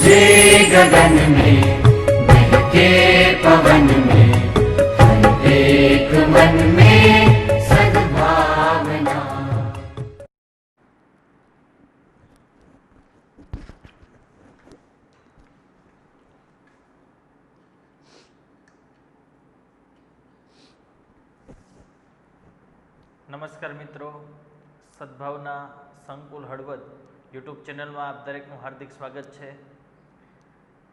गरजे गगन में बहके पवन में हर एक मन में सद्भावना। નમસ્કાર મિત્રો, સદભાવના સંકુલ હળવદ યુટ્યુબ ચેનલમાં આપ દરેકનું હાર્દિક સ્વાગત છે.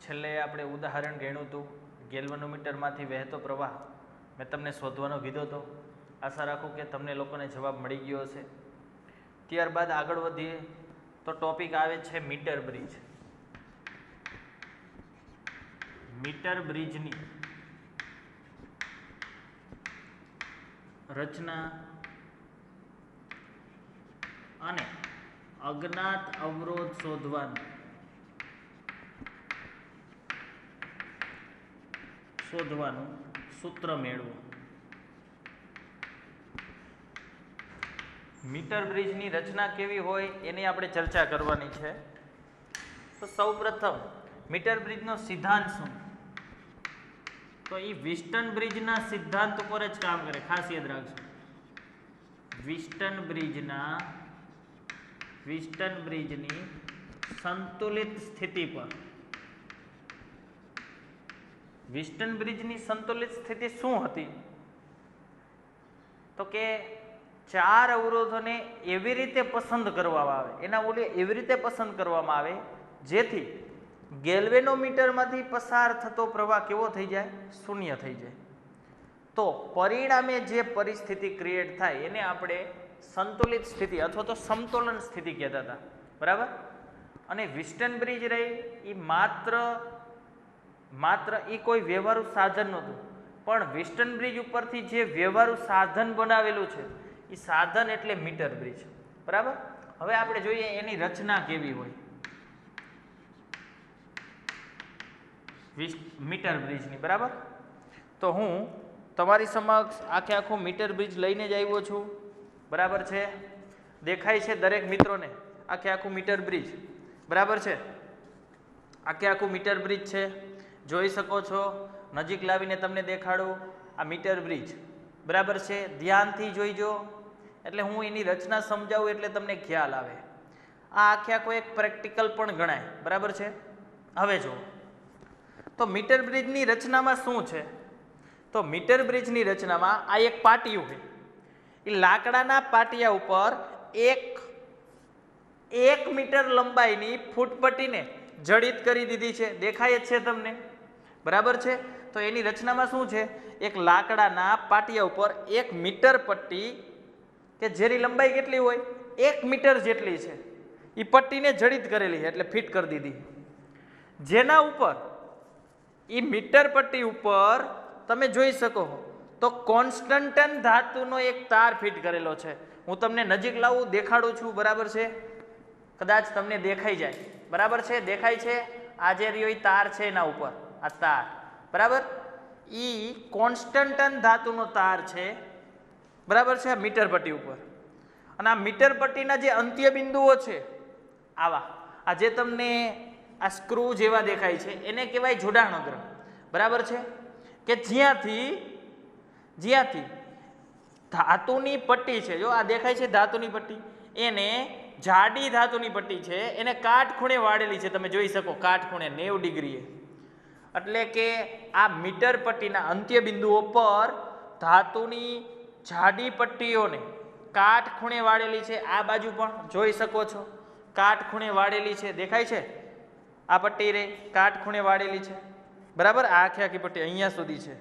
છેલ્લે આપણે ઉદાહરણ ગણ્યું હતું, ગેલ્વેનોમીટરમાંથી વહેતો પ્રવાહ મેં તમને શોધવાનો કીધો હતો. આશા રાખું કે તમને લોકોને જવાબ મળી ગયો હશે. ત્યારબાદ આગળ વધીએ તો ટોપિક આવે છે મીટર બ્રિજ. મીટર બ્રિજની રચના અને અજ્ઞાત અવરોધ શોધવાનું સૂત્ર મેળવો. મીટર બ્રિજની રચના કેવી હોય એની આપણે ચર્ચા કરવાની છે. તો સૌપ્રથમ મીટર બ્રિજનો સિદ્ધાંત શું? તો એ વિસ્ટન બ્રિજના સિદ્ધાંત ઉપર જ કામ કરે. ખાસ યાદ રાખજો, વિસ્ટન બ્રિજની સંતુલિત સ્થિતિ પર. વિસ્ટન બ્રિજની સંતુલિત સ્થિતિ શું હતી? તો કે ચાર અવરોધોને એવી રીતે પસંદ કરવામાં આવે, એના મૂલ્ય એવી રીતે પસંદ કરવામાં આવે જેથી ગેલ્વેનોમીટરમાંથી પસાર થતો પ્રવાહ કેવો થઈ જાય? શૂન્ય થઈ જાય. તો પરિણામે જે પરિસ્થિતિ ક્રિએટ થાય એને આપણે સંતુલિત સ્થિતિ અથવા તો સમતોલન સ્થિતિ કહેતા હતા, બરાબર. અને વિસ્ટન બ્રિજ રહી એ માત્ર એ કોઈ વ્યવહારુ સાધન નહોતું, પણ વિસ્ટન બ્રિજ ઉપરથી જે વ્યવહારુ સાધન બનાવેલું છે એ સાધન એટલે મીટર બ્રિજ, બરાબર. હવે આપણે જોઈએ એની રચના કેવી હોય મીટર બ્રિજની, બરાબર. તો હું તમારી સમક્ષ આખું મીટર બ્રિજ લઈને જ આવ્યો છું, બરાબર છે. દેખાય છે દરેક મિત્રોને આખું મીટર બ્રિજ, બરાબર છે. આખું મીટર બ્રિજ છે, જોઈ શકો છો. નજીક લાવીને તમને દેખાડું આ મીટર બ્રિજ, બરાબર છે. ધ્યાનથી જોઈજો એટલે હું એની રચના સમજાવું એટલે તમને ખ્યાલ આવે. આ આખું એક પ્રેક્ટિકલ પણ ગણાય, બરાબર છે. હવે જો તો મીટર બ્રિજની રચનામાં શું છે? તો મીટર બ્રિજની રચનામાં આ એક પાટિયું છે. એ લાકડાના પાટિયા ઉપર એક મીટર લંબાઈની ફૂટપટ્ટીને જડિત કરી દીધી છે. દેખાય જ છે તમને, બરાબર છે. તો એની રચનામાં શું છે? એક લાકડાના પાટિયા ઉપર 1 મીટર પટ્ટી કે જેની લંબાઈ કેટલી હોય? 1 મીટર જેટલી છે. એ પટ્ટીને જડિત કરેલી છે એટલે ફિટ કરી દીધી. જેના ઉપર એ મીટર પટ્ટી ઉપર તમે જોઈ શકો તો કોન્સ્ટન્ટન ધાતુનો એક તાર ફિટ કરેલો છે. હું તમને નજીક લાવું, દેખાડું છું, બરાબર છે. કદાચ તમને દેખાઈ જાય, બરાબર છે. દેખાય છે આ જે રહ્યો તાર છે એના ઉપર આ તાર, બરાબર. ઈ કોન્સ્ટન્ટન ધાતુનો તાર છે, બરાબર છે, આ મીટર પટ્ટી ઉપર. અને આ મીટર પટ્ટીના જે અંત્ય બિંદુઓ છે આવા, આ જે તમને આ સ્ક્રૂ જેવા દેખાય છે એને કહેવાય જોડાણ અગ્ર, બરાબર છે. કે જ્યાંથી ધાતુની પટ્ટી છે, જો આ દેખાય છે ધાતુની પટ્ટી, એને જાડી ધાતુની પટ્ટી છે એને કાટખૂણે વાળેલી છે. તમે જોઈ શકો કાટખૂણે 90 ડિગ્રીએ. એટલે કે આ મીટર પટ્ટીના અંત્ય બિંદુઓ પર ધાતુની જાડી પટ્ટીઓને કાટખૂણે વાળેલી છે. આ બાજુ પણ જોઈ શકો છો કાટખૂણે વાળેલી છે, દેખાય છે. આ પટ્ટી રે કાટખૂણે વાળેલી છે, બરાબર. આ આખી પટ્ટી અહીંયા સુધી છે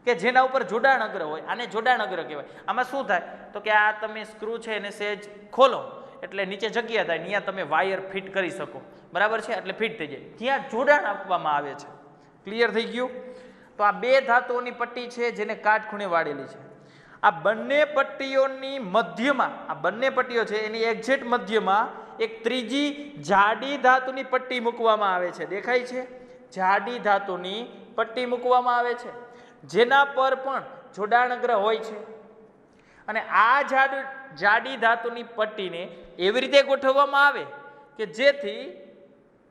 કે જેના ઉપર જોડાણ અગ્ર હોય. આને જોડાણ અગ્ર કહેવાય. આમાં શું થાય તો કે આ તમે સ્ક્રૂ છે એને સહેજ ખોલો એટલે નીચે જગ્યા થાય, ત્યાં તમે વાયર ફિટ કરી શકો, બરાબર છે. એટલે ફિટ થઈ જાય, ત્યાં જોડાણ આપવામાં આવે છે. ક્લિયર થઈ ગયું? તો આ બે ધાતુઓની પટ્ટી છે જેને કાટખૂણે વાળેલી છે. આ બંને પટ્ટીઓની મધ્યમાં, આ બંને પટ્ટીઓ છે એની એક્ઝેક્ટ મધ્યમાં એક ત્રીજી જાડી ધાતુની પટ્ટી મૂકવામાં આવે છે. દેખાય છે? જાડી ધાતુની પટ્ટી મૂકવામાં આવે છે જેના પર પણ જોડાણ અગ્ર હોય છે. અને આ જાડી ધાતુની પટ્ટીને એવી રીતે ગોઠવવામાં આવે કે જેથી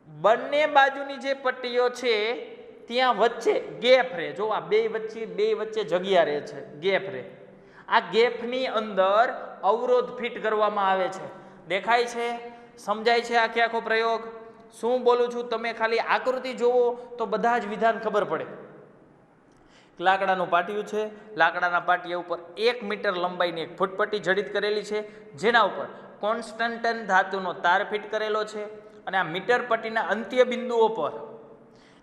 બંને બાજુની જે પટ્ટીઓ છે ત્યાં વચ્ચે ગેપ રહે. જો આ બે વચ્ચે જગ્યા રહે છે, ગેપ રહે. આ ગેપની અંદર અવરોધ ફિટ કરવામાં આવે છે. દેખાય છે? સમજાય છે આખે આખો પ્રયોગ? શું બોલું છું તમે ખાલી આકૃતિ જોવો તો બધા જ વિધાન ખબર પડે. લાકડાનું પાટિયું છે, લાકડાના પાટિયા ઉપર 1 મીટર લંબાઈની એક ફૂટપટ્ટી જડિત કરેલી છે, જેના ઉપર કોન્સ્ટન્ટન ધાતુનો તાર ફિટ કરેલો છે, અને આ મીટર પટ્ટીના અંત્ય બિંદુઓ પર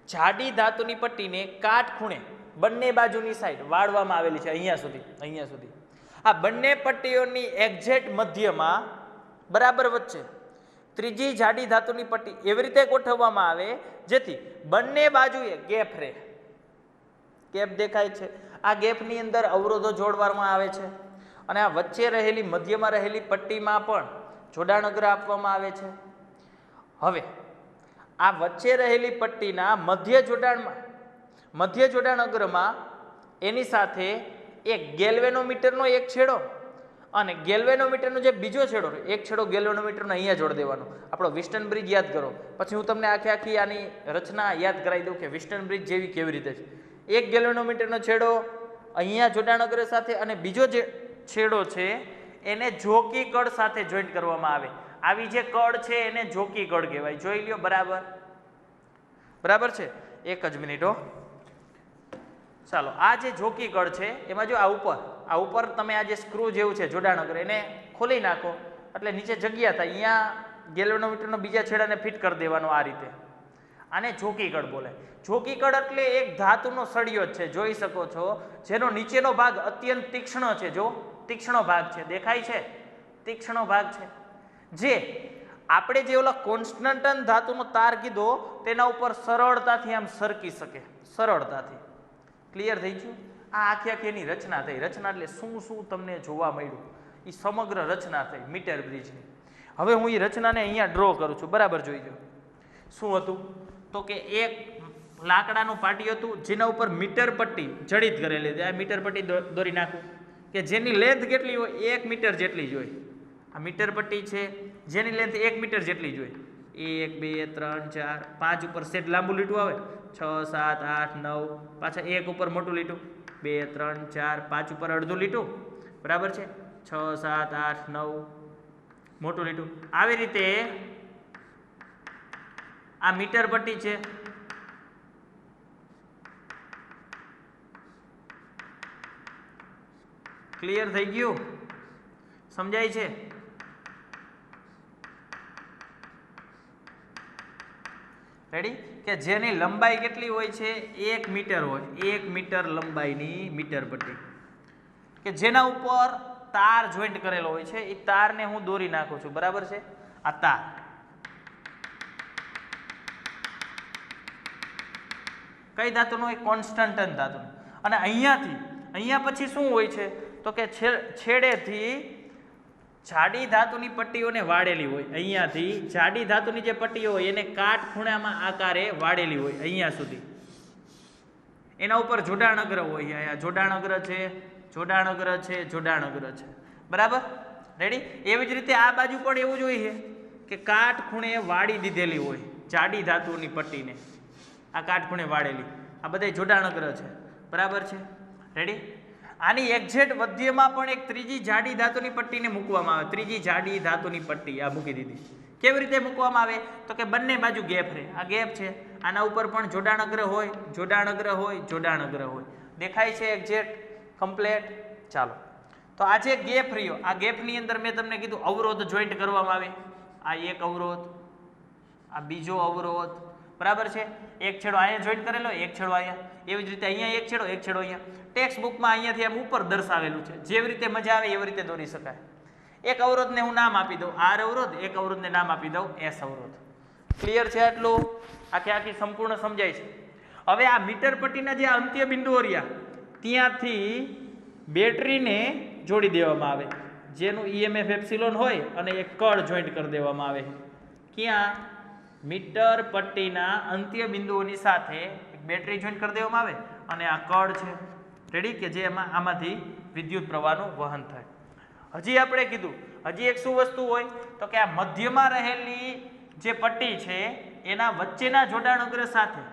જાડી ધાતુની પટ્ટીને કાટખૂણે બંને બાજુની સાઈડ વાળવામાં આવેલી છે. અહીંયા સુધી આ બંને પટ્ટીઓની એક્ઝેક્ટ મધ્યમાં બરાબર વચ્ચે ત્રીજી જાડી ધાતુની પટ્ટી એવી રીતે ગોઠવવામાં આવે જેથી બંને બાજુએ ગેપ રહે. ગેપ દેખાય છે? આ ગેપની અંદર અવરોધો જોડવામાં આવે છે, અને આ વચ્ચે રહેલી મધ્યમાં રહેલી પટ્ટીમાં પણ જોડાણ અગ્ર આપવામાં આવે છે. હવે આ વચ્ચે રહેલી પટ્ટીના મધ્ય જોડાણ અગ્રમાં એની સાથે એક ગેલ્વેનોમીટરનો એક છેડો અને ગેલ્વેનોમીટરનો જે બીજો છેડો, એક છેડો ગેલ્વેનોમીટરનો અહીંયા જોડી દેવાનો. આપણો વિસ્ટન બ્રિજ યાદ કરો, પછી હું તમને આખી આની રચના યાદ કરાવી દઉં કે વિસ્ટન બ્રિજ જેવી કેવી રીતે છે. એક ગેલ્વેનોમીટરનો છેડો અહીંયા જોડાણ અગ્ર સાથે, અને બીજો જે છેડો છે એને જોકી કળ સાથે જોઈન્ટ કરવામાં આવે. આવી જે કળ છે એને જોકી કળ કહેવાય. જોઈ લ્યો બરાબર છે? એક જ મિનિટ હો. ચાલો, આ જે જોકી કળ છે એમાં જો આ ઉપર તમે આ જે સ્ક્રૂ જેવું છે જોડાણ અગ્ર, એને ખોલી નાખો એટલે નીચે જગ્યા થાય. અહીંયા ગેલ્વેનોમીટરનો બીજા છેડાને ફિટ કરી દેવાનો આ રીતે. આને જોકી કળ બોલે. જોકી કળ એટલે એક ધાતુનો સળિયો છે, જોઈ શકો છો, જેનો નીચેનો ભાગ અત્યંત તીક્ષ્ણ છે. જો તીક્ષ્ણ ભાગ છે, દેખાય છે? તીક્ષ્ણ ભાગ છે જે આપણે જે ઓલા કોન્સ્ટન્ટન ધાતુનો તાર કીધો તેના ઉપર સરળતાથી આમ સરકી શકે, સરળતાથી. ક્લિયર થઈ ગયું? આ આખી એની રચના થઈ. રચના એટલે શું તમને જોવા મળ્યું એ સમગ્ર રચના થઈ મીટર બ્રિજની. હવે હું એ રચનાને અહીંયા ડ્રો કરું છું. બરાબર જોઈજો. શું હતું તો કે એક લાકડાનું પાટિયું હતું જેના ઉપર મીટર પટ્ટી જડિત કરેલી હતી. આ મીટર પટ્ટી દોરી નાખું કે જેની લેન્થ કેટલી હોય? 1 મીટર જેટલી જ હોય. આ મીટર પટ્ટી છે જેની લેન્થ 1 મીટર જેટલી જ હોય. 1 2 3 4 5 ઉપર સેટ લાંબુ લીટું આવે, 6 7 8 9, પાછા 1 ઉપર મોટું લીટું, 2 3 4 5 ઉપર અડધું લીટું. બરાબર છે? 6 7 8 9 મોટું લીટું. આવી રીતે આ મીટર પટ્ટી છે. ક્લિયર થઈ ગયું? સમજાય છે? રેડી? કે જેની લંબાઈ કેટલી હોય છે? 1 મીટર હોય. 1 મીટર લંબાઈની મીટર પટ્ટી કે જેના ઉપર તાર જોઈન્ટ કરેલો હોય છે. એ તારને હું દોરી નાખું છું. બરાબર છે? આ તાર કઈ ધાતુનો હોય? કોન્સ્ટન્ટન ધાતુનો. અને અહીંયા પછી શું હોય છે તો કે છેડેથી જાડી ધાતુની પટ્ટીઓને વાળેલી હોય. અહીંયાથી જાડી ધાતુની જે પટ્ટીઓ હોય એને કાટખૂણામાં આકારે વાળેલી હોય અહીંયા સુધી. એના ઉપર જોડાણ અગ્ર હોય. અહીંયા જોડાણ અગ્ર છે, જોડાણ અગ્ર છે, જોડાણ અગ્ર છે. બરાબર? રેડી? એવી જ રીતે આ બાજુ પણ એવું જ હોય છે કે કાટખૂણે વાળી દીધેલી હોય જાડી ધાતુની પટ્ટીને. આ કાટખૂણે વાળેલી આ બધા જોડાણ અગ્ર છે. બરાબર છે? રેડી? આની એક્ઝેક્ટ મધ્યમાં પણ એક ત્રીજી જાડી ધાતુની પટ્ટીને મૂકવામાં આવે. ત્રીજી જાડી ધાતુની પટ્ટી આ મૂકી દીધી. કેવી રીતે મૂકવામાં આવે તો કે બંને બાજુ ગેપ રહે. આ ગેપ છે, આના ઉપર પણ જોડાણ અગ્ર હોય, જોડાણ અગ્ર હોય, જોડાણ અગ્ર હોય. દેખાય છે એક્ઝેક્ટ કમ્પ્લેટ? ચાલો, તો આ જે ગેપ રહ્યો, આ ગેપની અંદર મેં તમને કીધું અવરોધ જોઈન્ટ કરવામાં આવે. આ એક અવરોધ, આ બીજો અવરોધ. બરાબર છે? એક છેડો અહીંયા જોઈન્ટ કરેલો, એક છેડો અહીંયા. એવી જ રીતે અહીંયા એક છેડો, એક છેડો અહીંયા. ટેક્સ્ટ બુકમાં અહીંયાથી આમ ઉપર દર્શાવેલું છે. જેવી રીતે મજા આવે એવી રીતે દોરી શકાય. એક અવરોધને હું નામ આપી દઉં આર અવરોધ, એક અવરોધને નામ આપી દઉં એસ અવરોધ. ક્લિયર છે આટલું? આખી સંપૂર્ણ સમજાય છે. હવે આ મીટર પટ્ટીના જે અંત્ય બિંદુઓ રહ્યા ત્યાંથી બેટરીને જોડી દેવામાં આવે, જેનું EMF એપ્સિલોન હોય, અને એક કળ જોઈન્ટ કરી દેવામાં આવે. ક્યાં? મીટર પટ્ટીના અંત્ય બિંદુઓની સાથે એક બેટરી જોઈન્ટ કરી દેવામાં આવે, અને આ કળ છે. રેડી? કે જે આમાંથી વિદ્યુત પ્રવાહનું વહન થાય. હજી આપણે કીધું, હજી એક શું વસ્તુ હોય તો કે આ મધ્યમાં રહેલી જે પટ્ટી છે એના વચ્ચેના જોડાણગ્રહ સાથે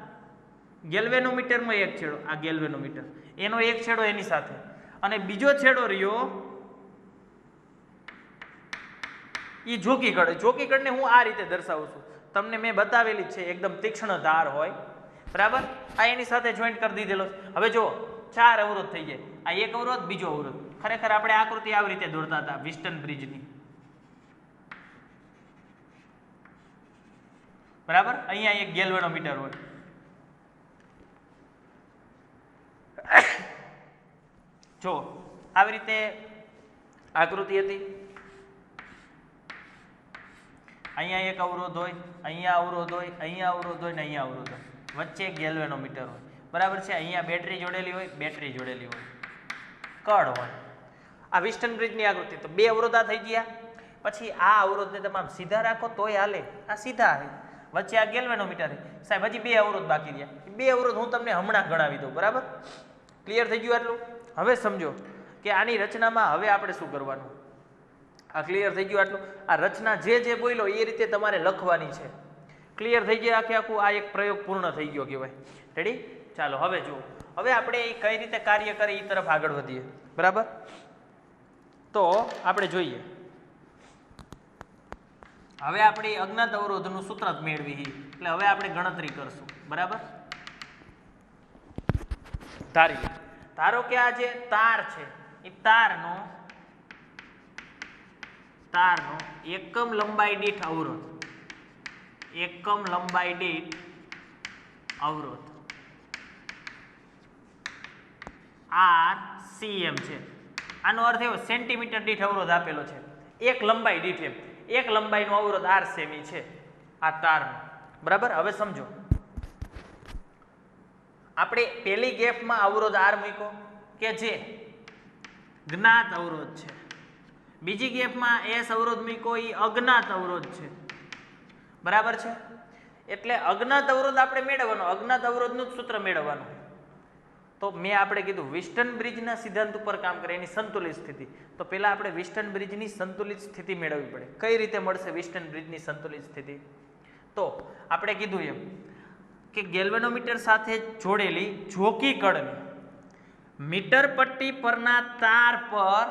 ગેલ્વેનોમીટરમાં એક છેડો, આ ગેલ્વેનોમીટર, એનો એક છેડો એની સાથે અને બીજો છેડો રહ્યો એ જોકી કળ. જોકી કળને હું આ રીતે દર્શાવું છું, તમને મેં બતાવેલી જ છે, એકદમ તીક્ષ્ણ ધાર હોય, બરાબર. આ એની સાથે જોઈન્ટ કરી દીધેલો. હવે જો 4 અવરોધ થઈ જાય, આ એક અવરોધ, બીજો અવરોધ. ખરેખર આપણે આકૃતિ આવી રીતે દોરતા હતા વિસ્ટન બ્રિજની, બરાબર. અહીંયા એક ગેલ્વેનોમીટર હોય, જો આવી રીતે આકૃતિ હતી. અહીંયા એક અવરોધ હોય, અહીંયા અવરોધ હોય, અહીંયા અવરોધ હોય ને અહીંયા અવરોધ હોય, વચ્ચે ગેલ્વેનોમીટર હોય, બરાબર છે. અહીંયા બેટરી જોડેલી હોય, બેટરી જોડેલી હોય, કળ હોય. આ વિસ્ટન બ્રિજની આકૃતિ. તો 2 અવરોધ આ થઈ ગયા. પછી આ અવરોધને તમે આમ સીધા રાખો તોય હાલે, આ સીધા આવે, વચ્ચે આ ગેલ્વેનોમીટર છે. સાહેબ હજી 2 અવરોધ બાકી રહ્યા. 2 અવરોધ હું તમને હમણાં ગણાવી દઉં, બરાબર. ક્લિયર થઈ ગયું આટલું? હવે સમજો કે આની રચનામાં હવે આપણે શું કરવાનું. આ ક્લિયર થઈ ગયું આટલું? આ રચના જે બોલ્યો એ રીતે તમારે લખવાની છે. ક્લિયર થઈ ગયા આખું? આ એક પ્રયોગ પૂર્ણ થઈ ગયો કહેવાય. રેડી? ચાલો હવે જુઓ, હવે આપણે એ કઈ રીતે કાર્ય કરે એ તરફ આગળ વધીએ, બરાબર. તો આપણે જોઈએ, હવે આપણે અજ્ઞાત અવરોધનું સૂત્ર મેળવી, એટલે હવે આપણે ગણતરી કરશું, બરાબર. ધારો કે આ જે તાર છે એ તારનો એકમ લંબાઈ દીઠ અવરોધ, એકમ લંબાઈ દીઠ અવરોધ RCM છે. આનો અર્થ એવો સેન્ટીમીટર દીઠ અવરોધ આપેલો છે, એક લંબાઈ દીઠ, એમ એક લંબાઈનો અવરોધ RCM છે આ તારનો, બરાબર. હવે સમજો, આપણે પેલી ગેપમાં અવરોધ R મૂક્યો કે જે જ્ઞાત અવરોધ છે, બીજી ગેપમાં S અવરોધ મૂક્યો એ અજ્ઞાત અવરોધ છે, બરાબર છે. એટલે અજ્ઞાત અવરોધ આપણે મેળવવાનો, અજ્ઞાત અવરોધનું જ સૂત્ર મેળવવાનું. તો મેં આપણે કીધું વિસ્ટન બ્રિજના સિદ્ધાંત ઉપર કામ કરે, એની સંતુલિત સ્થિતિ. તો પહેલા આપણે વિસ્ટન બ્રિજની સંતુલિત સ્થિતિ મેળવવી પડે. કઈ રીતે મળશે વિસ્ટન બ્રિજની સંતુલિત સ્થિતિ? તો આપણે કીધું એમ કે ગેલ્વેનોમીટર સાથે જોડેલી જોકી કળને મીટર પટ્ટી પરના તાર પર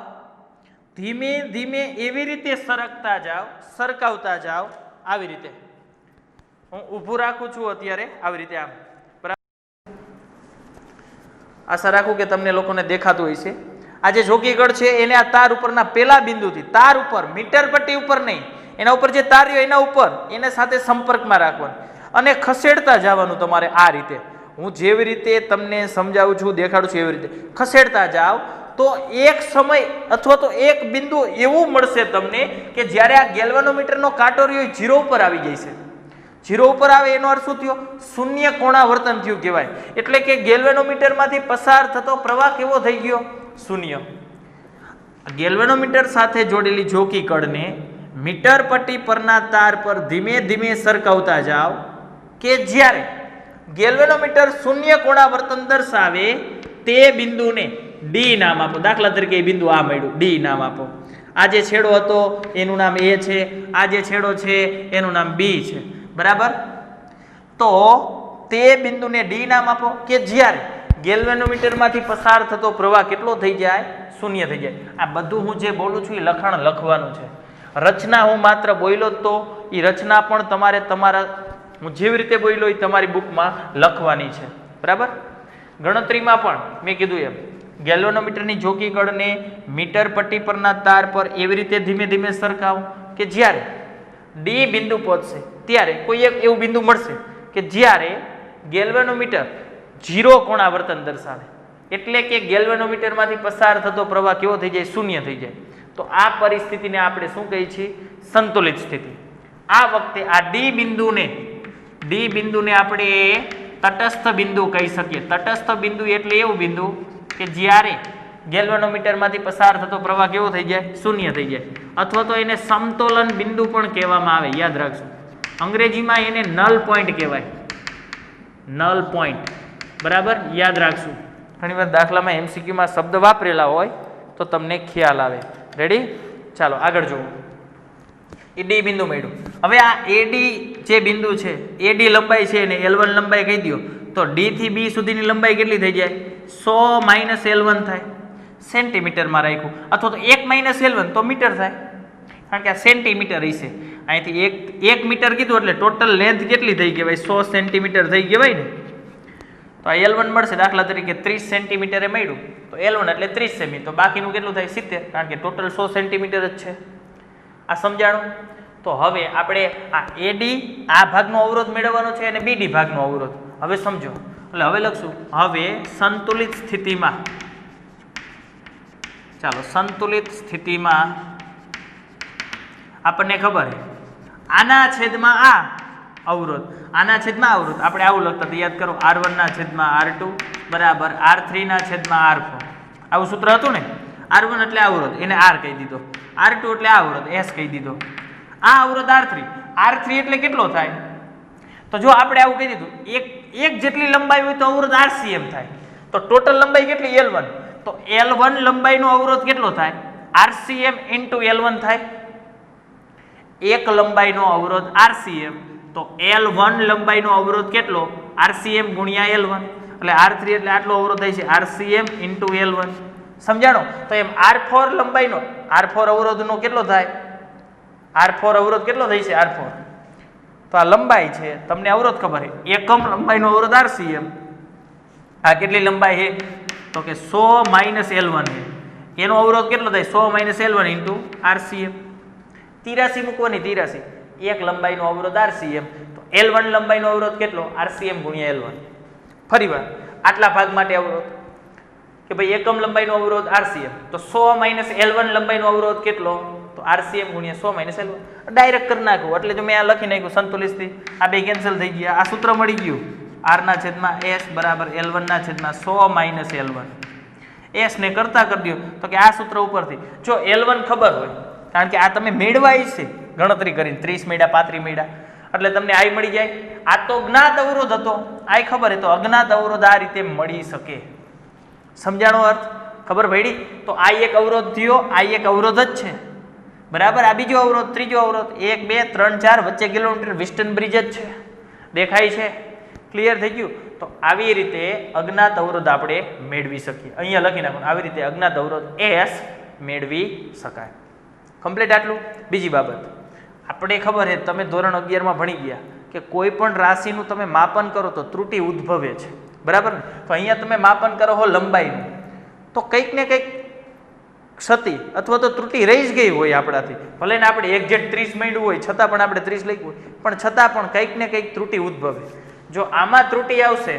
ધીમે ધીમે એવી રીતે સરકાવતા જાઓ, આવી રીતે. હું ઊભું રાખું છું અત્યારે, આવી રીતે આમ, બરાબર. આશા રાખું કે તમને લોકોને દેખાતું હોય છે. આ જે જોકી કળ છે એને આ તાર ઉપરના પેલા બિંદુથી, તાર ઉપર, મીટર પટ્ટી ઉપર નહીં, એના ઉપર જે તાર રહ્યો એના ઉપર, એને સાથે સંપર્કમાં રાખવાનું અને ખસેડતા જવાનું તમારે. આ રીતે હું જેવી રીતે તમને સમજાવું છું, દેખાડું છું, એવી રીતે ખસેડતા જાઓ તો એક સમય અથવા તો એક બિંદુ એવું મળશે તમને કે જ્યારે આ ગેલ્વેનોમીટરનો કાંટો રહ્યો 0 ઉપર આવી જાય છે. 0 ઉપર આવે એનો અર્થ શું થયો? શૂન્ય કોણાવર્તન થયું કહેવાય. એટલે કે ગેલ્વેનોમીટરમાંથી પસાર થતો પ્રવાહ કેવો થઈ ગયો? શૂન્ય. ગેલ્વેનોમીટર સાથે જોડેલી જોકી કળને મીટર પટ્ટી પરના તાર પર ધીમે ધીમે સરકાવતા જાઓ કે જ્યારે ગેલ્વેનોમીટર શૂન્ય કોણાવર્તન દર્શાવે તે બિંદુને ડી નામ આપો. દાખલા તરીકે એ બિંદુ આ મળ્યું, ડી નામ આપો. આ જે છેડો હતો એનું નામ A છે, આ જે છેડો છે એનું નામ B છે, બરાબર. તો તે બિંદુને ડી નામ આપો કે જ્યારે ગેલ્વેનોમીટરમાંથી પસાર થતો પ્રવાહ કેટલો થઈ જાય? શૂન્ય થઈ જાય. આ બધું હું જે બોલું છું એ લખાણ લખવાનું છે. રચના હું માત્ર બોલ્યો તો એ રચના પણ તમારે તમારા, હું જેવી રીતે બોલ્યો એ તમારી બુકમાં લખવાની છે, બરાબર. ગણતરીમાં પણ મેં કીધું એમ ગેલ્વેનોમીટરની જોકી કળને મીટર પટ્ટી પરના તાર પર એવી રીતે ધીમે ધીમે સરકાવો કે જ્યારે ડી બિંદુ પહોંચશે ત્યારે કોઈ એક એવું બિંદુ મળશે કે જ્યારે ગેલ્વેનોમીટર 0 કોણાવર્તન દર્શાવે. એટલે કે ગેલ્વેનોમીટરમાંથી પસાર થતો પ્રવાહ કેવો થઈ જાય? શૂન્ય થઈ જાય. તો આ પરિસ્થિતિને આપણે શું કહીએ છીએ? સંતુલિત સ્થિતિ. આ વખતે આ ડી બિંદુને આપણે તટસ્થ બિંદુ કહી શકીએ. તટસ્થ બિંદુ એટલે એવું બિંદુ કે જ્યારે ગેલ્વેનોમીટરમાંથી પસાર થતો પ્રવાહ કેવો થઈ જાય? શૂન્ય થઈ જાય. અથવા તો એને સમતોલન બિંદુ પણ કહેવામાં આવે, યાદ રાખજો. અંગ્રેજીમાં એને નલ પોઈન્ટ કહેવાય, નલ પોઈન્ટ, બરાબર. યાદ રાખશું. ઘણીવાર દાખલામાં MCQમાં શબ્દ વાપરેલા હોય તો તમને ખ્યાલ આવે. રેડી? ચાલો આગળ જુઓ. એ ડી બિંદુ મળ્યું. હવે આ AD જે બિંદુ છે AD લંબાઈ છે અને L1 લંબાઈ કહી દો, તો D થી B સુધીની લંબાઈ કેટલી થઈ જાય? 100 માઇનસ L1 થાય. સેન્ટીમીટરમાં રાખ્યું, અથવા તો 1 માઇનસ L1 તો મીટર થાય, કારણ કે આ સેન્ટીમીટર હશે. અહીંથી 1 મીટર કીધું એટલે ટોટલ લેન્થ કેટલી થઈ કહેવાય? 100 સેન્ટીમીટર થઈ કહેવાય ને. તો આ L1 મળશે, દાખલા તરીકે 30 સેન્ટીમીટરે મળ્યું, તો L1 એટલે 30 સેમી, તો બાકીનું કેટલું થાય? 70, કારણ કે ટોટલ 100 સેન્ટીમીટર જ છે. આ સમજાણું? તો હવે આપણે આ AD આ ભાગનો અવરોધ મેળવવાનો છે અને BD ભાગનો અવરોધ. હવે સમજો, એટલે હવે લખશું, હવે સંતુલિત સ્થિતિમાં, ચાલો સંતુલિત સ્થિતિમાં આપણને ખબર છે આના છેદમાં આ અવરોધ, આના છેદમાં અવરોધ, આપણે આવું લખતા હતા, યાદ કરો, R1 ના છેદમાં R2 બરાબર R3 ના છેદમાં R4. આવું સૂત્ર હતું ને. R1 એટલે અવરોધ, એને R કહી દીધો, R2 એટલે અવરોધ, S કહી દીધો. આ અવરોધ R3 એટલે કેટલો થાય? તો જો આપણે આવું કહી દીધું, એક જેટલી લંબાઈ હોય તો અવરોધ RCM થાય. તો ટોટલ લંબાઈ કેટલી? L1. તો L1 લંબાઈનો અવરોધ કેટલો થાય? RCM into L1 થાય. એક લંબાઈનો અવરોધ RCM, તો L1 લંબાઈનો અવરોધ કેટલો? RCM ગુણ્યા L1, એટલે R3 એટલે આટલો અવરોધ થાય છે RCM into L1. સમજાણો? તો એમ R4 લંબાઈનો, R4 અવરોધનો કેટલો થાય? R4 અવરોધ કેટલો થાય છે? R4 તો આ લંબાઈ છે, તમને અવરોધ ખબર છે, એકમ લંબાઈનો અવરોધ RCM. આ કેટલી લંબાઈ છે? તો કે 100 માઇનસ L1 છે, એનો અવરોધ કેટલો થાય? 100 માઇનસ L1 ઇન્ટુ RCM. 83 મૂકવાની, 83, એક લંબાઈનો અવરોધ RCM, તો L1 લંબાઈનો અવરોધ કેટલો? RCM ગુણ્યા L1. ફરીવાર આટલા ભાગ માટે અવરોધ કે ભાઈ એકમ લંબાઈનો અવરોધ RCM, તો 100 માઇનસ L1 લંબાઈનો અવરોધ કેટલો? તો RCM ગુણ્યા 100 માઇનસ L1. ડાયરેક્ટ કરી નાખું, એટલે જો મેં આ લખી નાખ્યું સંતુલિત સ્થિતિ, આ બે કેન્સલ થઈ ગયા, આ સૂત્ર મળી ગયું, R ના છેદમાં S બરાબર L1 ના છેદમાં 100 માઇનસ L1. S ને કરતા કરી દો, તો કે આ સૂત્ર ઉપરથી જો L1 ખબર હોય, કારણ કે આ તમે મેળવાય છે ગણતરી કરીને, 30 મેળા 35 મેળા, એટલે તમને આ મળી જાય. આ તો જ્ઞાત અવરોધ હતો, આ ખબર તો અજ્ઞાત અવરોધ આ રીતે મળી શકે. સમજાણો અર્થ? ખબર પડી? તો આ એક અવરોધ થયો, આ એક અવરોધ જ છે બરાબર. આ બીજો અવરોધ, ત્રીજો અવરોધ, 1 2 3 4 વચ્ચે કિલોમીટર વિસ્ટન બ્રિજ જ છે, દેખાય છે? ક્લિયર થઈ ગયું? તો આવી રીતે અજ્ઞાત અવરોધ આપણે મેળવી શકીએ. અહીંયા લખી નાખો, આવી રીતે અજ્ઞાત અવરોધ S મેળવી શકાય. કમ્પ્લીટ આટલું. બીજી બાબત આપણે ખબર છે, તમે ધોરણ 11માં ભણી ગયા કે કોઈ પણ રાશિનું તમે માપન કરો તો ત્રુટિ ઉદ્ભવે છે બરાબર ને. તો અહીંયા તમે માપન કરો હો લંબાઈનું, તો કંઈક ને કંઈક ક્ષતિ અથવા તો ત્રુટિ રહી જ ગઈ હોય આપણાથી, ભલે ને આપણે એક્ઝેક્ટ 30 માંડ્યું હોય છતાં પણ આપણે 30 લખ્યું હોય, પણ છતાં પણ કંઈક ને કંઈક ત્રુટિ ઉદ્ભવે. જો આમાં ત્રુટિ આવશે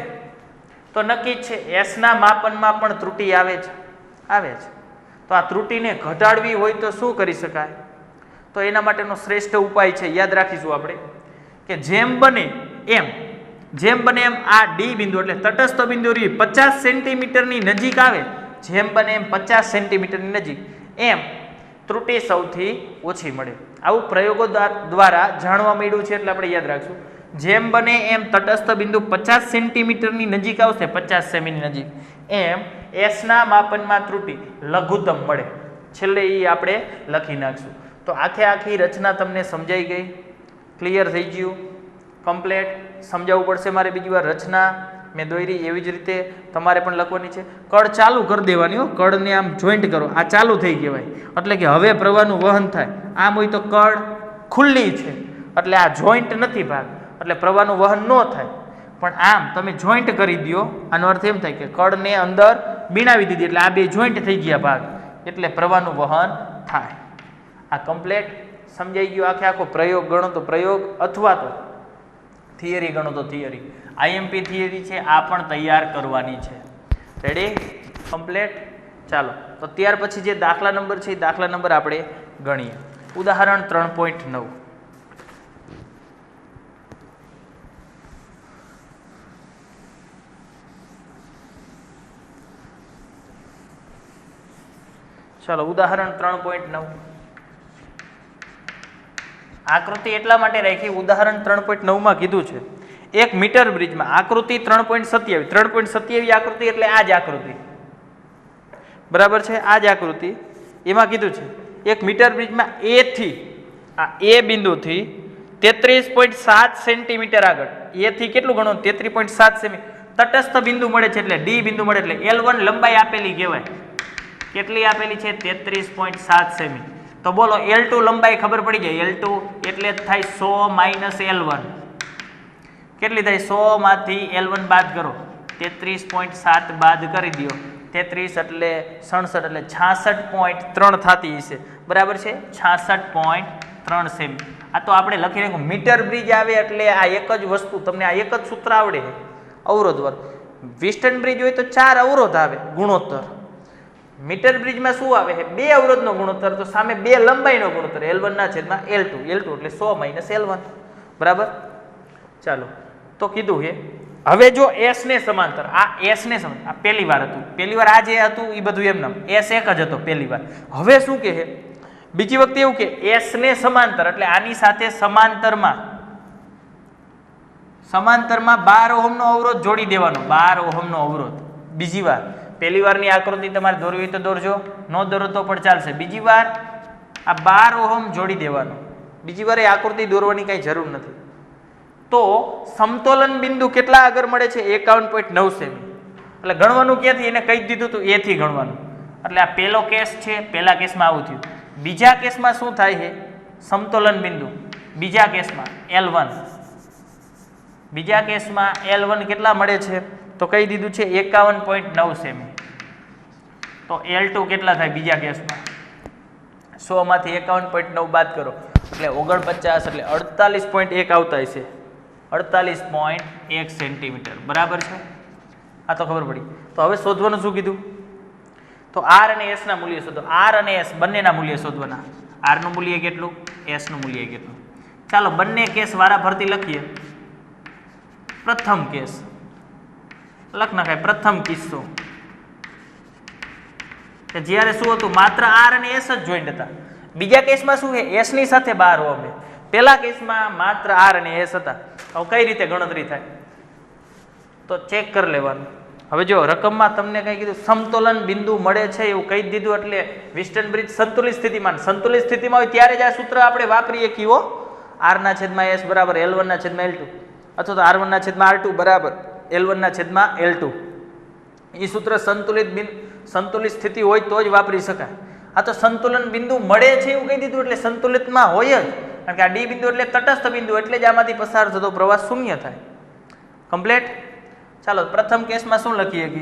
તો નક્કી જ છે S ના માપનમાં પણ ત્રુટિ આવે છે. તો આ ત્રુટિને ઘટાડવી હોય તો શું કરી શકાય? તો એના માટેનો શ્રેષ્ઠ ઉપાય છે, યાદ રાખીશું આપણે, કે જેમ બને એમ આ D બિંદુ એટલે તટસ્થ બિંદુ 50 સેન્ટીમીટરની નજીક આવે, જેમ બને એમ 50 સેન્ટીમીટરની નજીક, એમ ત્રુટિ સૌથી ઓછી મળે. આવું પ્રયોગો દ્વારા જાણવા મળ્યું છે, એટલે આપણે યાદ રાખશું. જેમ બને એમ તટસ્થ બિંદુ 50 સેન્ટીમીટરની નજીક આવશે, 50 સેમીની નજીક, એમ S ના માપનમાં ત્રુટિ લઘુત્તમ મળે. છેલ્લે એ આપણે લખી નાખશું. તો આખી રચના તમને સમજાઈ ગઈ? ક્લિયર થઈ ગયું? કમ્પ્લેટ? સમજાવવું પડશે મારે બીજી વાર. રચના મેં દોરી એવી જ રીતે તમારે પણ લખવાની છે. કળ ચાલુ કરી દેવાની હો, કળને આમ જોઈન્ટ કરો, આ ચાલુ થઈ કહેવાય, એટલે કે હવે પ્રવાહનું વહન થાય. આમ હોય તો કળ ખુલ્લી છે, એટલે આ જોઈન્ટ નથી ભાગ, એટલે પ્રવાહનું વહન ન થાય. પણ આમ તમે જોઈન્ટ કરી દો, આનો અર્થ એમ થાય કે કળને અંદર બીણાવી દીધી, એટલે આ બે જોઈન્ટ થઈ ગયા ભાગ, એટલે પ્રવાહનું વહન થાય. આ કમ્પ્લેટ સમજાઈ ગયું? આખો પ્રયોગ ગણો તો પ્રયોગ, અથવા તો થિયરી ગણો તો થિયરી. IMP થિયરી છે, આ પણ તૈયાર કરવાની છે. રેડી? કમ્પ્લેટ? ચાલો, તો ત્યાર પછી જે દાખલા નંબર છે એ દાખલા નંબર આપણે ગણીએ. ઉદાહરણ 3.9. ચાલો, ઉદાહરણ 3.9. આકૃતિ એટલા માટે રાખી, ઉદાહરણ 3.9 માં કીધું છે એક મીટર બ્રિજમાં આકૃતિ 3.27 આકૃતિ એટલે આ જ આકૃતિ બરાબર છે. આ જ આકૃતિ એમાં કીધું છે એક મીટર બ્રિજમાં A થી આ A બિંદુથી 33.7 સેન્ટીમીટર આગળ એથી કેટલું ગણો 33.7 સેમી તટસ્થ બિંદુ મળે છે એટલે ડી બિંદુ મળે એટલે L1 લંબાઈ આપેલી કહેવાય. કેટલી આપેલી છે 33.7 સેમી. તો બોલો L2 લંબાઈ ખબર પડી જાય. L2 એટલે થાય 100 - L1. કેટલી થાય 100 માંથી L1 બાદ કરો 33.7 બાદ કરી દો 33 એટલે 67 એટલે 66.3 થતી હશે. બરાબર છે 66.3 સેમી. આ તો આપણે લખી નાખ્યું મીટર બ્રિજ આવે એટલે આ એક જ વસ્તુ તમને આ એક જ સૂત્ર આવડે અવરોધ વર્ગ. વિસ્ટન બ્રિજ હોય તો 4 અવરોધ આવે ગુણોત્તર. મીટર બ્રિજમાં શું આવે છે 2 અવરોધનો ગુણોત્તર તો સામે 2 લંબાઈનો ગુણોત્તર L1 ના છેદમાં L2 એટલે 100 - L1. બરાબર. ચાલો તો કીધું છે હવે જો S ને સમાંતર આ S ને સમાંતર આ પહેલી વાર હતું. પહેલી વાર આ જે હતું એ બધું એમ નામ S એક જ હતો પહેલી વાર. હવે શું કહે છે બીજી વખતે એવું કે S ને સમાંતર એટલે આની સાથે સમાંતરમાં 12 ઓહમનો અવરોધ જોડી દેવાનો 12 ઓહમનો અવરોધ. બીજી વાર પહેલી વારની આકૃતિ તમારે દોરવી હોય તો દોરજો ન દોરો તો પણ ચાલશે. બીજી વાર આ 12 ઓહમ જોડી દેવાનો. બીજી વાર એ આકૃતિ દોરવાની કઈ જરૂર નથી. તો સમતોલન બિંદુ કેટલા આગળ મળે છે 51.9 સેમી. એટલે ગણવાનું ક્યાંથી એને કહી દીધું તો એ થી ગણવાનું. એટલે આ પહેલો કેસ છે પહેલા કેસમાં આવું થયું. બીજા કેસમાં શું થાય છે સમતોલન બિંદુ બીજા કેસમાં L1 બીજા કેસમાં L1 કેટલા મળે છે તો કહી દીધું છે 51.9 સેમી. તો L2 કેટલા થાય બીજા કેસમાં 100 માંથી 51.9 બાદ કરો એટલે 49 એટલે 48.1 આવતા હશે 48.1 સેન્ટીમીટર. બરાબર છે. આ તો ખબર પડી. તો હવે શોધવાનું શું કીધું તો R અને S ના મૂલ્ય શોધો. R અને S બંનેના મૂલ્ય શોધવાના. R નું મૂલ્ય કેટલું S નું મૂલ્ય કેટલું. ચાલો બંને કેસ વારાફરતી લખીએ. પ્રથમ કેસ લખ નખાય પ્રથમ કિસ્સો કે જ્યારે શું હતું માત્ર R અને S જ જોઈન્ટ હતા. બીજા કેસમાં શું છે S ની સાથે 12 ઓહમ. પહેલા કેસમાં માત્ર R અને S હતા. હવે કઈ રીતે ગણતરી થાય તો ચેક કરી લેવાનું. હવે જો રકમમાં તમને કઈ કીધું સમતોલન બિંદુ મળે છે એવું કહી દીધું એટલે વિસ્ટન બ્રિજ સંતુલિત સ્થિતિમાં હોય ત્યારે જ આ સૂત્ર આપણે વાપરીએ કીઓ R ના છેદમાં S બરાબર L1 ના છેદમાં L2 અથવા તો R1 ના છેદમાં R2 બરાબર L1 ના છેદમાં L2. એ સૂત્ર સંતુલિત સ્થિતિ હોય તો જ વાપરી શકાય. આ તો સંતુલન બિંદુ મળે છે એવું કહી દીધું એટલે સંતુલિતમાં હોય જ. કારણ કે આ ડી બિંદુ એટલે તટસ્થ બિંદુ એટલે જ આમાંથી પસાર થતો પ્રવાહ શૂન્ય થાય. કમ્પ્લીટ. ચાલો પ્રથમ કેસમાં શું લખીએ કે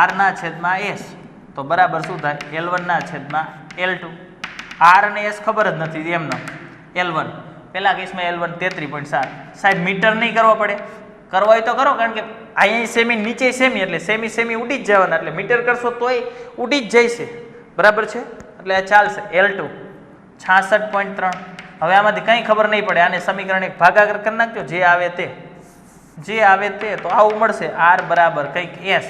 R ના છેદમાં S તો બરાબર શું થાય L1 ના છેદમાં L2. R અને S ખબર જ નથી એમનો L1 પહેલા કેસમાં L1 33.7. સાહેબ મીટર નહીં કરવો પડે કરવા હોય તો કરો કારણ કે અહીંયા સેમી નીચે સેમી એટલે સેમી ઉડી જ જવાના એટલે મીટર કરશો તોય ઉડી જ જશે. બરાબર છે એટલે આ ચાલશે. L2 66.3. હવે આમાંથી કંઈ ખબર નહીં પડે આને સમીકરણ એક ભાગાકાર કરી નાખજો જે આવે તે તો આવું મળશે R બરાબર કંઈક S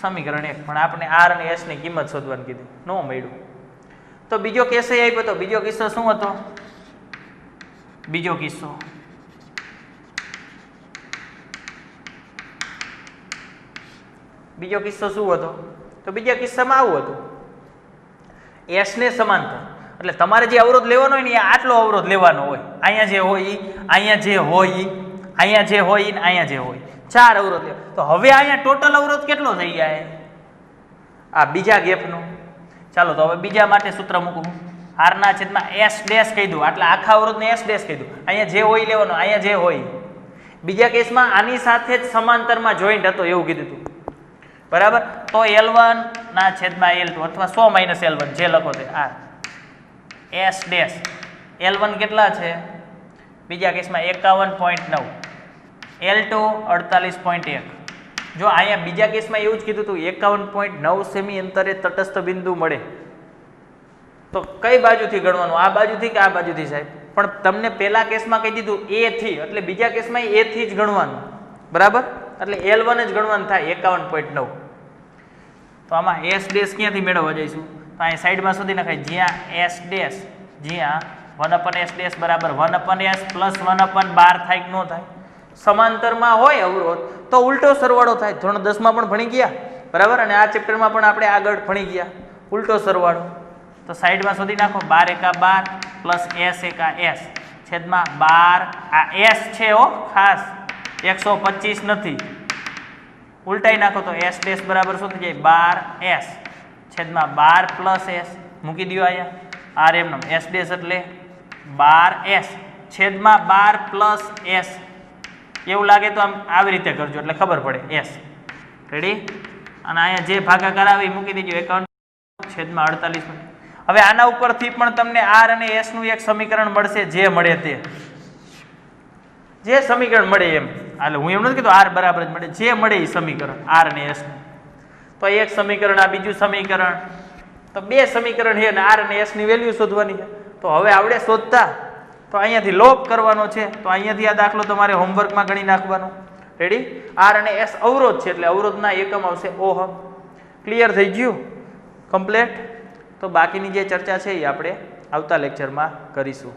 સમીકરણ 1. પણ આપણે R અને S ની કિંમત શોધવાની કીધી ન મળ્યું. તો બીજો કેસ આપ્યો તો બીજો કિસ્સો શું હતો બીજો કિસ્સો શું હતો તો બીજા કિસ્સામાં આવું હતું S ને સમાંતર એટલે તમારે જે અવરોધ લેવાનો હોય ને એ આટલો અવરોધ લેવાનો હોય. અહીંયા જે હોય અહીંયા જે હોય 4 અવરોધ લેવા. તો હવે અહીંયા ટોટલ અવરોધ કેટલો થઈ જાય આ બીજા ગેપનો. ચાલો તો હવે બીજા માટે સૂત્ર મૂકું R ના છેદમાં S ડેશ કહી દઉં એટલે આખા અવરોધને S ડેશ કહી દઉં. અહીંયા જે હોય લેવાનો અહીંયા જે હોય. બીજા કેસમાં આની સાથે જ સમાંતરમાં જોઈન્ટ હતો એવું કીધું હતું. બરાબર. તો L1 ના છેદમાં L2 અથવા 100 - L1 જે લખો તે R S ડેશ L1 કેટલા છે બીજા કેસમાં 51.9 L2 48.1. જો અહીંયા બીજા કેસમાં એવું જ કીધું હતું 51.9 સેમી અંતરે તટસ્થ બિંદુ મળે તો કઈ બાજુથી ગણવાનું આ બાજુથી કે આ બાજુથી સાહેબ. પણ તમને પહેલા કેસમાં કહી દીધું A થી એટલે બીજા કેસમાં A થી જ ગણવાનું. બરાબર એટલે L1 જ ગણવાનું થાય 51.9. તો આમાં S ડેશ ક્યાંથી મેળવવા જઈશું તો અહીં સાઈડમાં શોધી નખાય જ્યાં S ડેશ જ્યાં 1/S ડેશ બરાબર 1/S પ્લસ 1/12 થાય કે ન થાય. સમાંતરમાં હોય અવરોધ તો ઉલટો સરવાળો થાય. ધોરણ 10 માં પણ ભણી ગયા. બરાબર. અને આ ચેપ્ટરમાં પણ આપણે આગળ ભણી ગયા ઉલટો સરવાળો. તો સાઈડમાં શોધી નાખો 12 એકા 12 પ્લસ s એકા s છેદમાં 12 આ s છે હો ખાસ 125 નથી, ઉલટાઈ નાખો તો s ડેશ બરાબર શું થઈ જાય 12s છેદમાં 12 પ્લસ s મૂકી દો અહીંયા r એમ નામ s ડેશ એટલે 12s છેદમાં 12 પ્લસ s એવું લાગે તો આમ આવી રીતે કરજો એટલે ખબર પડે s રેડી અને અહીંયા જે ભાગાકાર આવે એ મૂકી દેજો 51 છેદમાં 48. હવે આના ઉપરથી પણ તમને r અને s નું એક સમીકરણ મળશે જે મળે તે જે સમીકરણ મળે એમ એટલે હું એમ નથી કીધું r બરાબર જ મળે જે મળે એ સમીકરણ r અને s નું. તો એક સમીકરણ આ બીજું સમીકરણ તો બે સમીકરણ છે અને r અને s ની વેલ્યુ શોધવાની છે. તો હવે આવડે શોધતા તો અહીંયાથી લોપ કરવાનો છે તો અહીંયાથી આ દાખલો તમારે હોમવર્કમાં ગણી નાખવાનો. રેડી r અને s અવરોધ છે એટલે અવરોધના એકમ આવશે ઓહમ. ક્લિયર થઈ ગયું કમ્પ્લીટ. તો બાકીની જે ચર્ચા છે એ આપણે આવતા લેક્ચરમાં કરીશું.